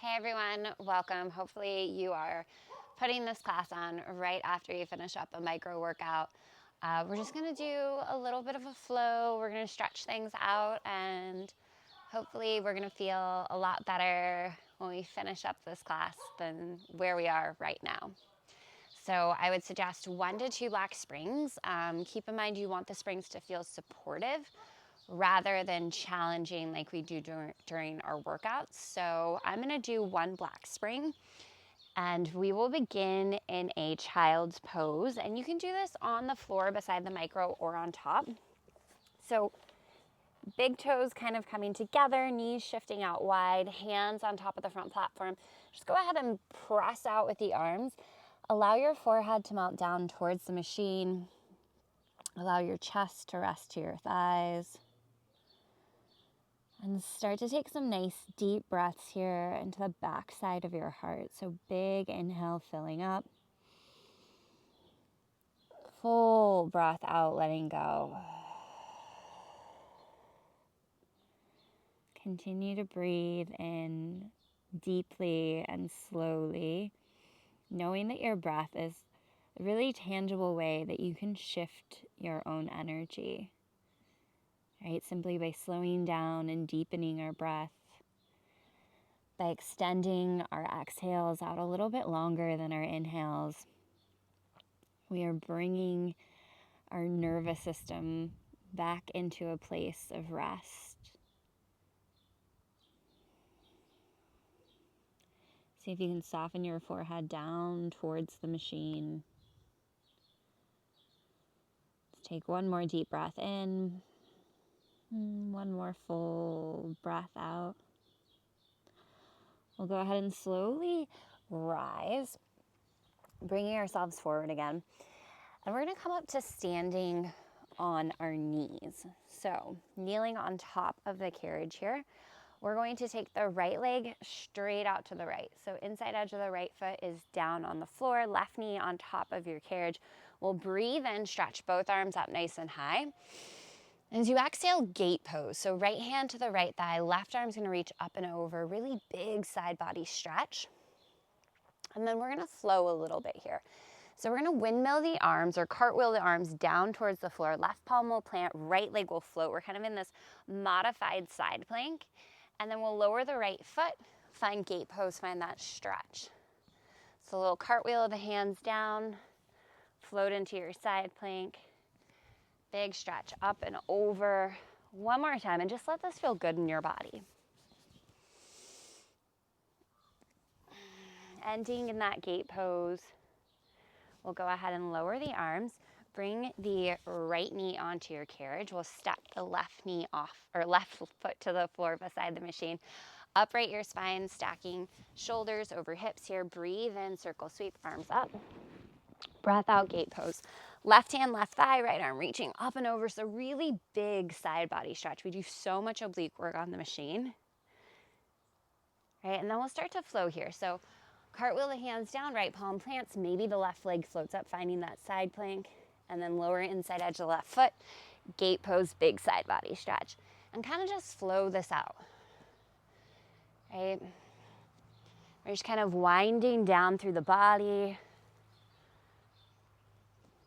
Hey everyone, welcome. Hopefully you are putting this class on right after you finish up a micro workout. We're just gonna do a little bit of a flow. We're gonna stretch things out and hopefully we're gonna feel a lot better when we finish up this class than where we are right now. So I would suggest 1 to 2 black springs. Keep in mind you want the springs to feel supportive rather than challenging like we do during our workouts. So I'm gonna do 1 black spring and we will begin in a child's pose. And you can do this on the floor beside the micro or on top. So big toes kind of coming together, knees shifting out wide, hands on top of the front platform. Just go ahead and press out with the arms. Allow your forehead to melt down towards the machine. Allow your chest to rest to your thighs. And start to take some nice deep breaths here into the back side of your heart. So big inhale, filling up. Full breath out, letting go. Continue to breathe in deeply and slowly, knowing that your breath is a really tangible way that you can shift your own energy. Right? Simply by slowing down and deepening our breath. By extending our exhales out a little bit longer than our inhales, we are bringing our nervous system back into a place of rest. See if you can soften your forehead down towards the machine. Let's take one more deep breath in. One more full breath out. We'll go ahead and slowly rise, bringing ourselves forward again. And we're going to come up to standing on our knees. So kneeling on top of the carriage here, we're going to take the right leg straight out to the right. So inside edge of the right foot is down on the floor, left knee on top of your carriage. We'll breathe in, stretch both arms up nice and high. As you exhale, gate pose. So right hand to the right thigh, left arm's gonna reach up and over, really big side body stretch. And then we're gonna flow a little bit here. So we're gonna windmill the arms or cartwheel the arms down towards the floor. Left palm will plant, right leg will float. We're kind of in this modified side plank. And then we'll lower the right foot, find gate pose, find that stretch. So a little cartwheel of the hands down, float into your side plank. Big stretch up and over. One more time, and just let this feel good in your body. Ending in that gate pose. We'll go ahead and lower the arms. Bring the right knee onto your carriage. We'll step the left knee off, or left foot to the floor beside the machine. Upright your spine, stacking shoulders over hips here. Breathe in, circle sweep, arms up. Breath out, gate pose. Left hand, left thigh, right arm reaching up and over. So really big side body stretch. We do so much oblique work on the machine. Right, and then we'll start to flow here. So cartwheel the hands down, right palm plants. Maybe the left leg floats up, finding that side plank. And then lower inside edge of the left foot. Gate pose, big side body stretch. And kind of just flow this out. Right? We're just kind of winding down through the body.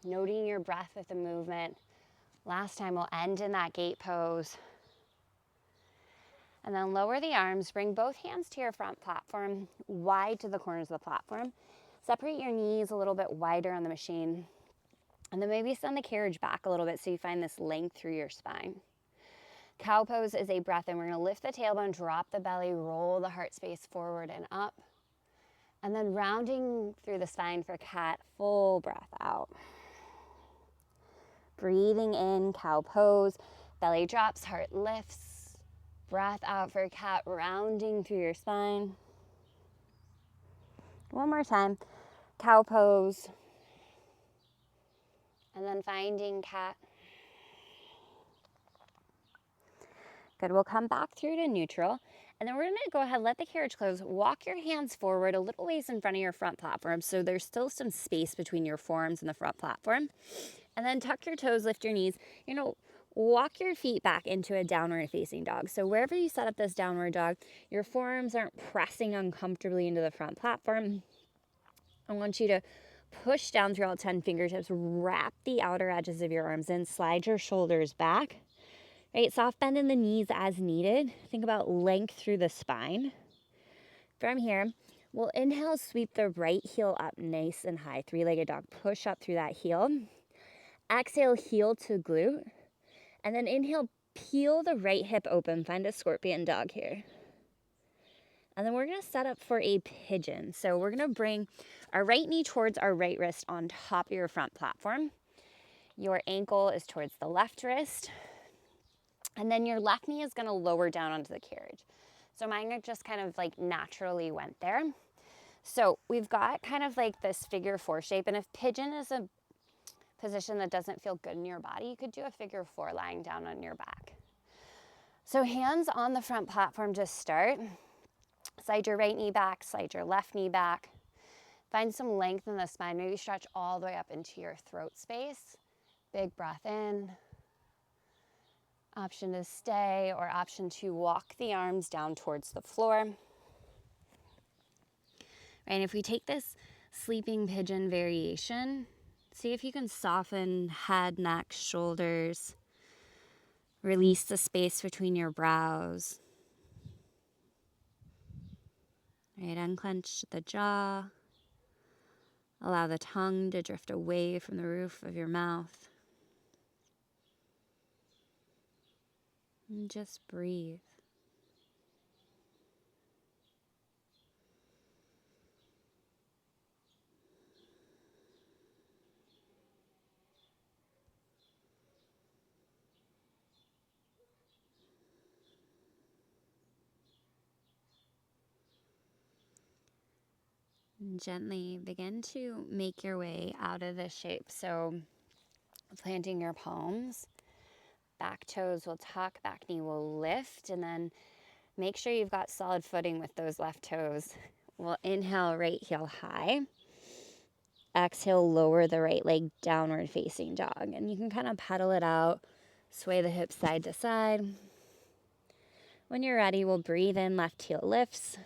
Noting your breath with the movement. Last time we'll end in that gate pose. And then lower the arms, bring both hands to your front platform, wide to the corners of the platform. Separate your knees a little bit wider on the machine. And then maybe send the carriage back a little bit so you find this length through your spine. Cow pose is a breath in. We're gonna lift the tailbone, drop the belly, roll the heart space forward and up. And then rounding through the spine for cat, full breath out. Breathing in, cow pose, belly drops, heart lifts. Breath out for cat, rounding through your spine. One more time, cow pose. And then finding cat. Good, we'll come back through to neutral. And then we're gonna go ahead, let the carriage close, walk your hands forward a little ways in front of your front platform so there's still some space between your forearms and the front platform. And then tuck your toes, lift your knees. You know, walk your feet back into a downward facing dog. So wherever you set up this downward dog, your forearms aren't pressing uncomfortably into the front platform. I want you to push down through all 10 fingertips, wrap the outer edges of your arms in, slide your shoulders back, right? Soft bend in the knees as needed. Think about length through the spine. From here, we'll inhale, sweep the right heel up nice and high, three-legged dog. Push up through that heel. Exhale, heel to glute. And then inhale, peel the right hip open. Find a scorpion dog here. And then we're going to set up for a pigeon. So we're going to bring our right knee towards our right wrist on top of your front platform. Your ankle is towards the left wrist. And then your left knee is going to lower down onto the carriage. So mine just kind of like naturally went there. So we've got kind of like this figure four shape. And if pigeon is a position that doesn't feel good in your body, you could do a figure four lying down on your back. So hands on the front platform to start. Slide your right knee back, slide your left knee back. Find some length in the spine. Maybe stretch all the way up into your throat space. Big breath in. Option to stay or option to walk the arms down towards the floor. And if we take this sleeping pigeon variation, see if you can soften head, neck, shoulders. Release the space between your brows. Right, unclench the jaw. Allow the tongue to drift away from the roof of your mouth. And just breathe. And gently begin to make your way out of this shape. So planting your palms, back toes will tuck, back knee will lift, and then make sure you've got solid footing with those left toes. We'll inhale, right heel high. Exhale, lower the right leg, downward facing dog. And you can kind of pedal it out, sway the hips side to side. When you're ready, we'll breathe in, left heel lifts.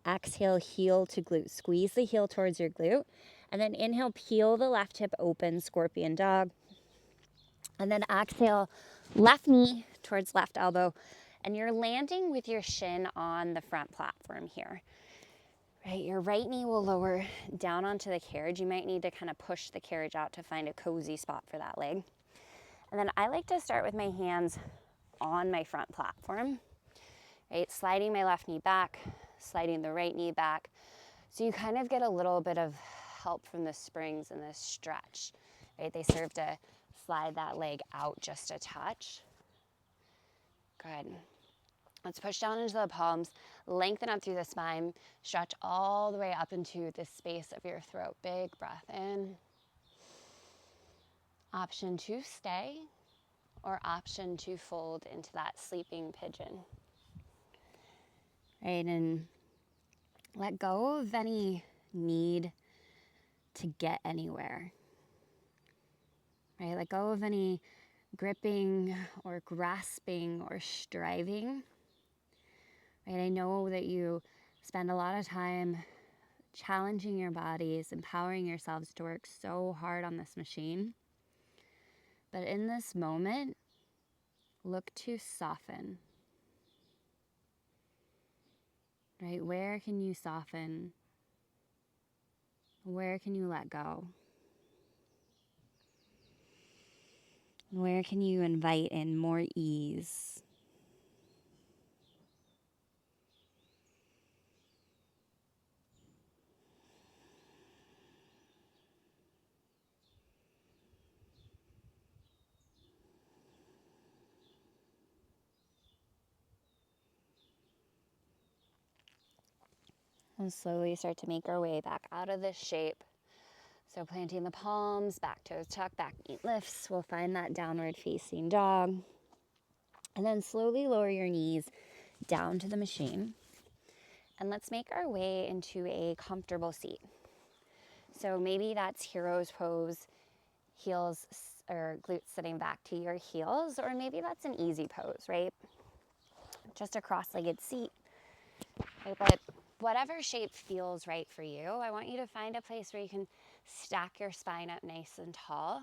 Exhale, heel to glute. Squeeze the heel towards your glute. And then inhale, peel the left hip open, scorpion dog. And then exhale, left knee towards left elbow. And you're landing with your shin on the front platform here. Right, your right knee will lower down onto the carriage. You might need to kind of push the carriage out to find a cozy spot for that leg. And then I like to start with my hands on my front platform. Right, sliding my left knee back, sliding the right knee back. So you kind of get a little bit of help from the springs and this stretch. Right, they serve to slide that leg out just a touch. Good. Let's push down into the palms, lengthen up through the spine, stretch all the way up into the space of your throat. Big breath in. Option to stay or option to fold into that sleeping pigeon. Right, and let go of any need to get anywhere. Right, let go of any gripping or grasping or striving. Right, I know that you spend a lot of time challenging your bodies, empowering yourselves to work so hard on this machine. But in this moment, look to soften. Right, where can you soften? Where can you let go? Where can you invite in more ease? And slowly start to make our way back out of this shape. So planting the palms, back toes tuck, back knee lifts. We'll find that downward facing dog. And then slowly lower your knees down to the machine. And let's make our way into a comfortable seat. So maybe that's hero's pose, heels or glutes sitting back to your heels, or maybe that's an easy pose, right? Just a cross-legged seat. Okay, but whatever shape feels right for you, I want you to find a place where you can stack your spine up nice and tall.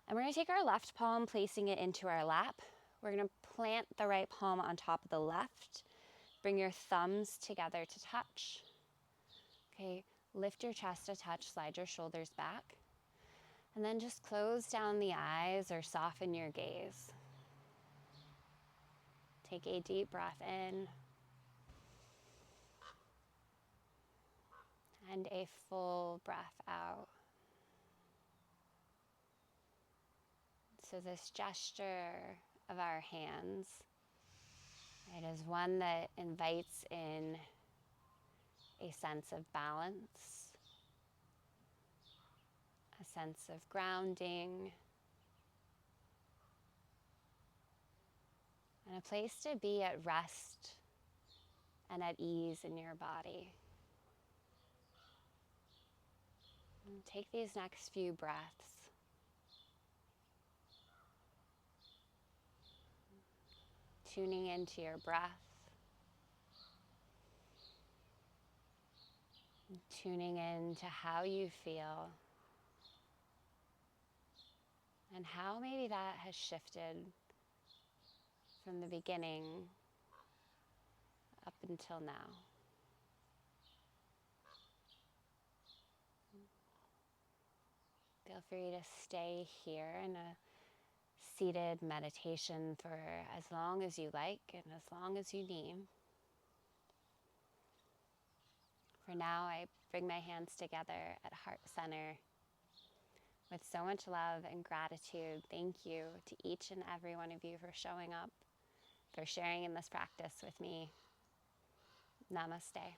And we're gonna take our left palm, placing it into our lap. We're gonna plant the right palm on top of the left. Bring your thumbs together to touch. Okay, lift your chest a touch, slide your shoulders back. And then just close down the eyes or soften your gaze. Take a deep breath in and a full breath out. So this gesture of our hands, it is one that invites in a sense of balance, a sense of grounding, and a place to be at rest and at ease in your body. And take these next few breaths. Tuning into your breath. Tuning into how you feel. And how maybe that has shifted from the beginning up until now. Feel free to stay here in a seated meditation for as long as you like and as long as you need. For now, I bring my hands together at heart center with so much love and gratitude. Thank you to each and every one of you for showing up, for sharing in this practice with me. Namaste.